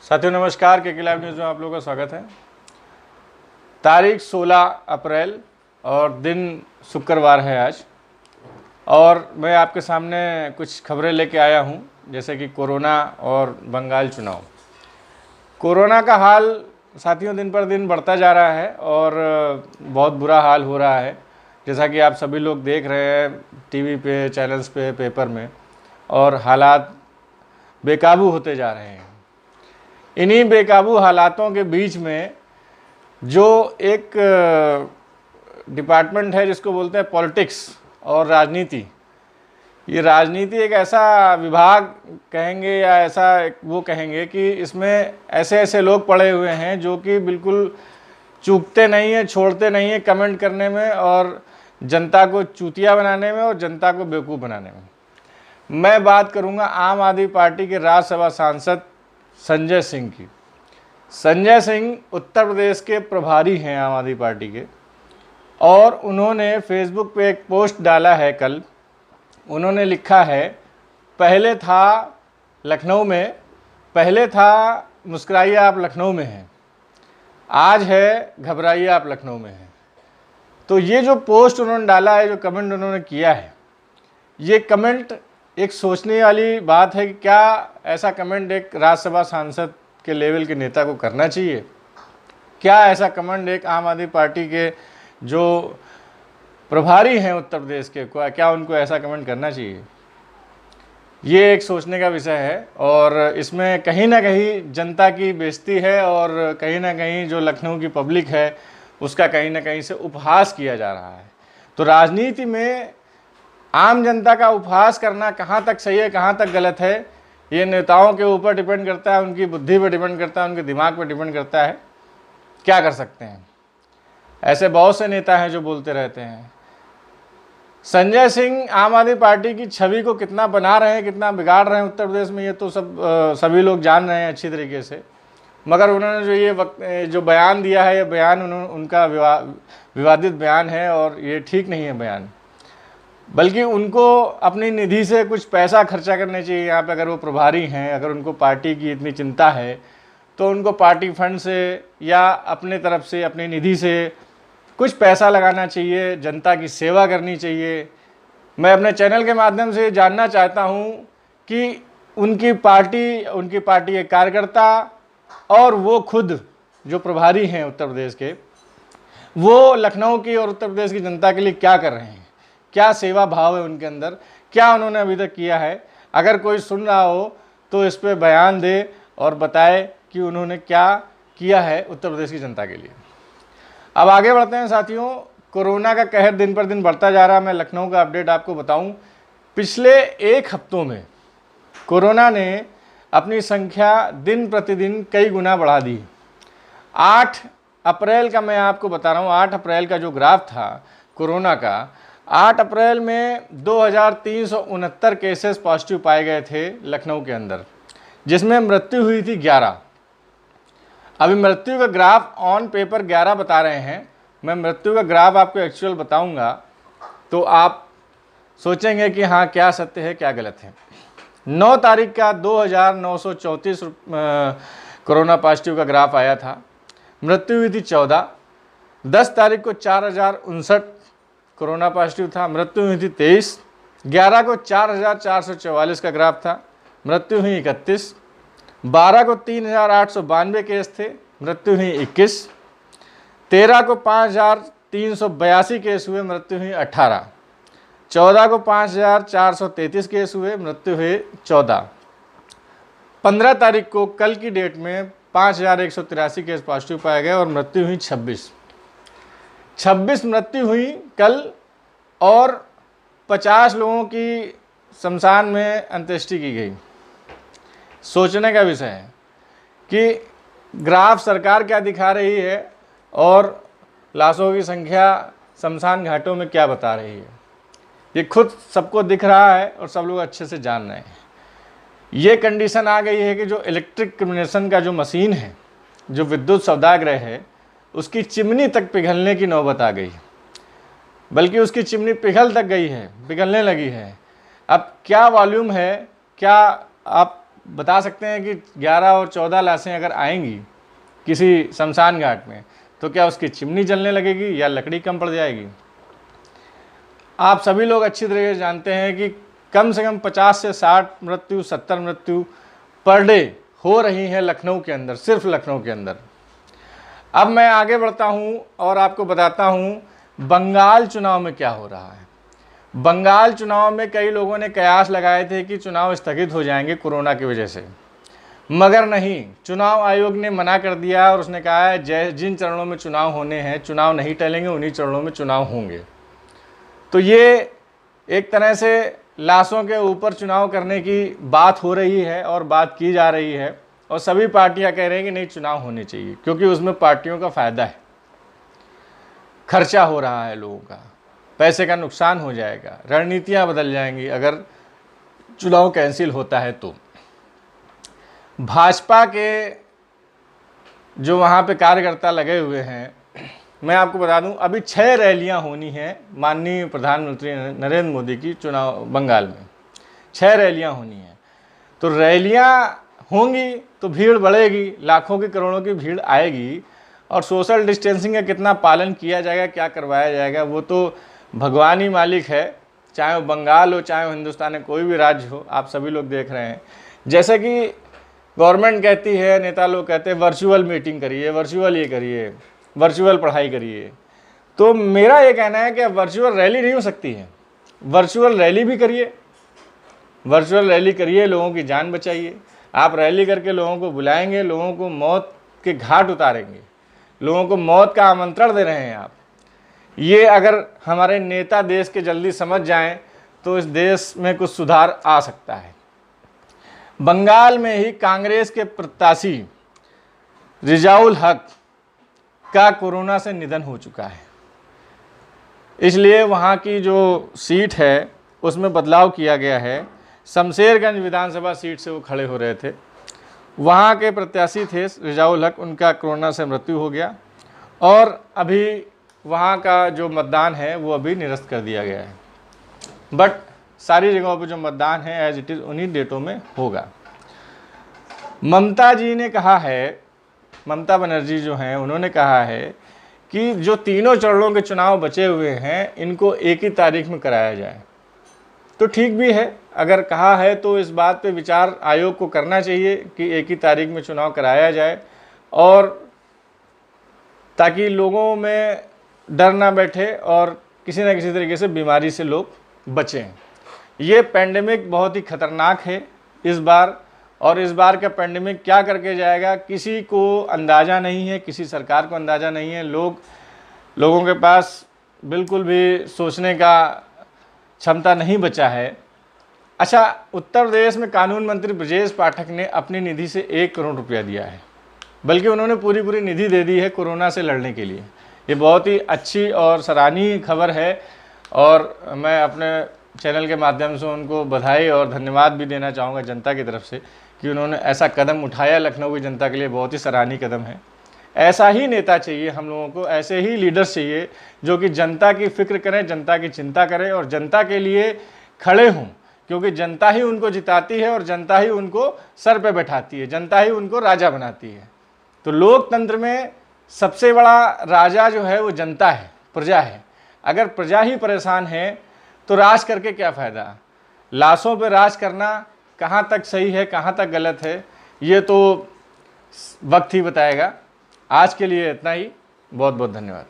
साथियों नमस्कार, के लाइव न्यूज़ में आप लोगों का स्वागत है। तारीख 16 अप्रैल और दिन शुक्रवार है आज, और मैं आपके सामने कुछ खबरें लेके आया हूं, जैसे कि कोरोना और बंगाल चुनाव। कोरोना का हाल साथियों दिन पर दिन बढ़ता जा रहा है और बहुत बुरा हाल हो रहा है, जैसा कि आप सभी लोग देख रहे हैं टीवी पे, चैनल्स पे, पेपर में, और हालात बेकाबू होते जा रहे हैं। इन्हीं बेकाबू हालातों के बीच में जो एक डिपार्टमेंट है जिसको बोलते हैं पॉलिटिक्स और राजनीति, ये राजनीति एक ऐसा विभाग कहेंगे या ऐसा वो कहेंगे कि इसमें ऐसे ऐसे लोग पड़े हुए हैं जो कि बिल्कुल चूकते नहीं हैं, छोड़ते नहीं हैं कमेंट करने में और जनता को चूतिया बनाने में और जनता को बेवकूफ़ बनाने में। मैं बात करूंगा आम आदमी पार्टी के राज्यसभा सांसद संजय सिंह की। संजय सिंह उत्तर प्रदेश के प्रभारी हैं आम आदमी पार्टी के, और उन्होंने फेसबुक पे एक पोस्ट डाला है कल। उन्होंने लिखा है, पहले था लखनऊ में, पहले था मुस्कुराइए आप लखनऊ में हैं, आज है घबराइए आप लखनऊ में हैं। तो ये जो पोस्ट उन्होंने डाला है, जो कमेंट उन्होंने किया है, ये कमेंट एक सोचने वाली बात है कि क्या ऐसा कमेंट एक राज्यसभा सांसद के लेवल के नेता को करना चाहिए? क्या ऐसा कमेंट एक आम आदमी पार्टी के जो प्रभारी हैं उत्तर प्रदेश के, क्या उनको ऐसा कमेंट करना चाहिए? ये एक सोचने का विषय है, और इसमें कहीं ना कहीं जनता की बेइज्जती है और कहीं ना कहीं जो लखनऊ की पब्लिक है उसका कहीं ना कहीं से उपहास किया जा रहा है। तो राजनीति में आम जनता का उपहास करना कहाँ तक सही है, कहाँ तक गलत है, ये नेताओं के ऊपर डिपेंड करता है, उनकी बुद्धि पर डिपेंड करता है, उनके दिमाग पर डिपेंड करता है। क्या कर सकते हैं? ऐसे बहुत से नेता हैं जो बोलते रहते हैं। संजय सिंह आम आदमी पार्टी की छवि को कितना बना रहे हैं, कितना बिगाड़ रहे हैं उत्तर प्रदेश में, ये तो सभी लोग जान रहे हैं अच्छी तरीके से। मगर उन्होंने जो बयान दिया है, ये बयान उनका विवादित बयान है और ये ठीक नहीं है बयान। बल्कि उनको अपनी निधि से कुछ पैसा खर्चा करना चाहिए यहाँ पे। अगर वो प्रभारी हैं, अगर उनको पार्टी की इतनी चिंता है, तो उनको पार्टी फंड से या अपने तरफ से, अपनी निधि से कुछ पैसा लगाना चाहिए, जनता की सेवा करनी चाहिए। मैं अपने चैनल के माध्यम से जानना चाहता हूँ कि उनकी पार्टी के कार्यकर्ता और वो खुद जो प्रभारी हैं उत्तर प्रदेश के, वो लखनऊ की और उत्तर प्रदेश की जनता के लिए क्या कर रहे हैं, क्या सेवा भाव है उनके अंदर, क्या उन्होंने अभी तक किया है। अगर कोई सुन रहा हो तो इस पे बयान दे और बताए कि उन्होंने क्या किया है उत्तर प्रदेश की जनता के लिए। अब आगे बढ़ते हैं साथियों। कोरोना का कहर दिन पर दिन बढ़ता जा रहा है। मैं लखनऊ का अपडेट आपको बताऊं, पिछले एक हफ्तों में कोरोना ने अपनी संख्या दिन प्रतिदिन कई गुना बढ़ा दी। 8 अप्रैल का मैं आपको बता रहा हूँ, 8 अप्रैल का जो ग्राफ था कोरोना का, 8 अप्रैल में 2369 केसेस पॉजिटिव पाए गए थे लखनऊ के अंदर, जिसमें मृत्यु हुई थी 11। अभी मृत्यु का ग्राफ ऑन पेपर 11 बता रहे हैं। मैं मृत्यु का ग्राफ आपको एक्चुअल बताऊंगा तो आप सोचेंगे कि हाँ, क्या सत्य है क्या गलत है। 9 तारीख का 2934 कोरोना पॉजिटिव का ग्राफ आया था, मृत्यु हुई थी 14। 10 तारीख को 4059 कोरोना पॉजिटिव था, मृत्यु हुई थी 23। 11 को 4444 का ग्राफ था, मृत्यु हुई 31। 12 को 3892 केस थे, मृत्यु हुई 21। 13 को 5382 केस हुए, मृत्यु हुई 18। 14 को 5433 केस हुए, मृत्यु हुए 14। 15 तारीख को कल की डेट में 5183 केस पॉजिटिव पाए गए और मृत्यु हुई 26 मृत्यु हुई कल, और 50 लोगों की शमशान में अंत्येष्टि की गई। सोचने का विषय है कि ग्राफ सरकार क्या दिखा रही है और लाशों की संख्या शमशान घाटों में क्या बता रही है। ये खुद सबको दिख रहा है और सब लोग अच्छे से जान रहे हैं। ये कंडीशन आ गई है कि जो इलेक्ट्रिक क्रिमिनेशन का जो मशीन है, जो विद्युत सौदागर है, उसकी चिमनी तक पिघलने की नौबत आ गई। बल्कि उसकी चिमनी पिघल तक गई है, पिघलने लगी है। अब क्या वॉल्यूम है, क्या आप बता सकते हैं कि 11 और 14 लाशें अगर आएंगी किसी शमशान घाट में, तो क्या उसकी चिमनी जलने लगेगी या लकड़ी कम पड़ जाएगी? आप सभी लोग अच्छी तरह से जानते हैं कि कम से कम 50 से 60 मृत्यु, 70 मृत्यु पर डे हो रही हैं लखनऊ के अंदर, सिर्फ लखनऊ के अंदर। अब मैं आगे बढ़ता हूं और आपको बताता हूं बंगाल चुनाव में क्या हो रहा है। बंगाल चुनाव में कई लोगों ने कयास लगाए थे कि चुनाव स्थगित हो जाएंगे कोरोना की वजह से, मगर नहीं, चुनाव आयोग ने मना कर दिया और उसने कहा है जिन चरणों में चुनाव होने हैं, चुनाव नहीं टलेंगे, उन्हीं चरणों में चुनाव होंगे। तो ये एक तरह से लाशों के ऊपर चुनाव करने की बात हो रही है और बात की जा रही है, और सभी पार्टियां कह रही हैं कि नहीं, चुनाव होने चाहिए, क्योंकि उसमें पार्टियों का फायदा है, खर्चा हो रहा है लोगों का, पैसे का नुकसान हो जाएगा, रणनीतियां बदल जाएंगी अगर चुनाव कैंसिल होता है तो। भाजपा के जो वहाँ पे कार्यकर्ता लगे हुए हैं, मैं आपको बता दूं अभी 6 रैलियां होनी हैं माननीय प्रधानमंत्री नरेंद्र मोदी की चुनाव बंगाल में। 6 रैलियां होनी हैं, तो रैलियां होंगी तो भीड़ बढ़ेगी, लाखों की करोड़ों की भीड़ आएगी, और सोशल डिस्टेंसिंग का कितना पालन किया जाएगा, क्या करवाया जाएगा, वो तो भगवान ही मालिक है। चाहे वो बंगाल हो, चाहे वो हिंदुस्तान में कोई भी राज्य हो, आप सभी लोग देख रहे हैं। जैसे कि गवर्नमेंट कहती है, नेता लोग कहते हैं वर्चुअल मीटिंग करिए, वर्चुअल ये करिए, वर्चुअल पढ़ाई करिए, तो मेरा ये कहना है कि वर्चुअल रैली नहीं हो सकती है, वर्चुअल रैली भी करिए, वर्चुअल रैली करिए, लोगों की जान बचाइए। आप रैली करके लोगों को बुलाएंगे, लोगों को मौत के घाट उतारेंगे, लोगों को मौत का आमंत्रण दे रहे हैं आप। ये अगर हमारे नेता देश के जल्दी समझ जाएं तो इस देश में कुछ सुधार आ सकता है। बंगाल में ही कांग्रेस के प्रत्याशी रिजाउल हक का कोरोना से निधन हो चुका है, इसलिए वहाँ की जो सीट है उसमें बदलाव किया गया है। शमशेरगंज विधानसभा सीट से वो खड़े हो रहे थे, वहाँ के प्रत्याशी थे रिजाउल हक, उनका कोरोना से मृत्यु हो गया, और अभी वहाँ का जो मतदान है वो अभी निरस्त कर दिया गया है। बट सारी जगहों पे जो मतदान है एज इट इज़ उन्हीं डेटों में होगा। ममता जी ने कहा है, ममता बनर्जी जो हैं उन्होंने कहा है कि जो तीनों चरणों के चुनाव बचे हुए हैं इनको एक ही तारीख में कराया जाए। तो ठीक भी है, अगर कहा है तो इस बात पे विचार आयोग को करना चाहिए कि एक ही तारीख में चुनाव कराया जाए, और ताकि लोगों में डर ना बैठे और किसी न किसी तरीके से बीमारी से लोग बचें। ये पेंडेमिक बहुत ही खतरनाक है इस बार, और इस बार का पेंडेमिक क्या करके जाएगा किसी को अंदाज़ा नहीं है, किसी सरकार को अंदाज़ा नहीं है। लोगों के पास बिल्कुल भी सोचने का क्षमता नहीं बचा है। अच्छा, उत्तर प्रदेश में कानून मंत्री ब्रजेश पाठक ने अपनी निधि से 1 करोड़ रुपया दिया है, बल्कि उन्होंने पूरी निधि दे दी है कोरोना से लड़ने के लिए। ये बहुत ही अच्छी और सराहनीय खबर है, और मैं अपने चैनल के माध्यम से उनको बधाई और धन्यवाद भी देना चाहूँगा जनता की तरफ से कि उन्होंने ऐसा कदम उठाया। लखनऊ की जनता के लिए बहुत ही सराहनीय कदम है। ऐसा ही नेता चाहिए हम लोगों को, ऐसे ही लीडर्स चाहिए जो कि जनता की फिक्र करें, जनता की चिंता करें और जनता के लिए खड़े हों, क्योंकि जनता ही उनको जिताती है और जनता ही उनको सर पे बैठाती है, जनता ही उनको राजा बनाती है। तो लोकतंत्र में सबसे बड़ा राजा जो है वो जनता है, प्रजा है। अगर प्रजा ही परेशान है तो राज करके क्या फ़ायदा। लाशों पे राज करना कहाँ तक सही है, कहाँ तक गलत है, ये तो वक्त ही बताएगा। आज के लिए इतना ही, बहुत बहुत धन्यवाद।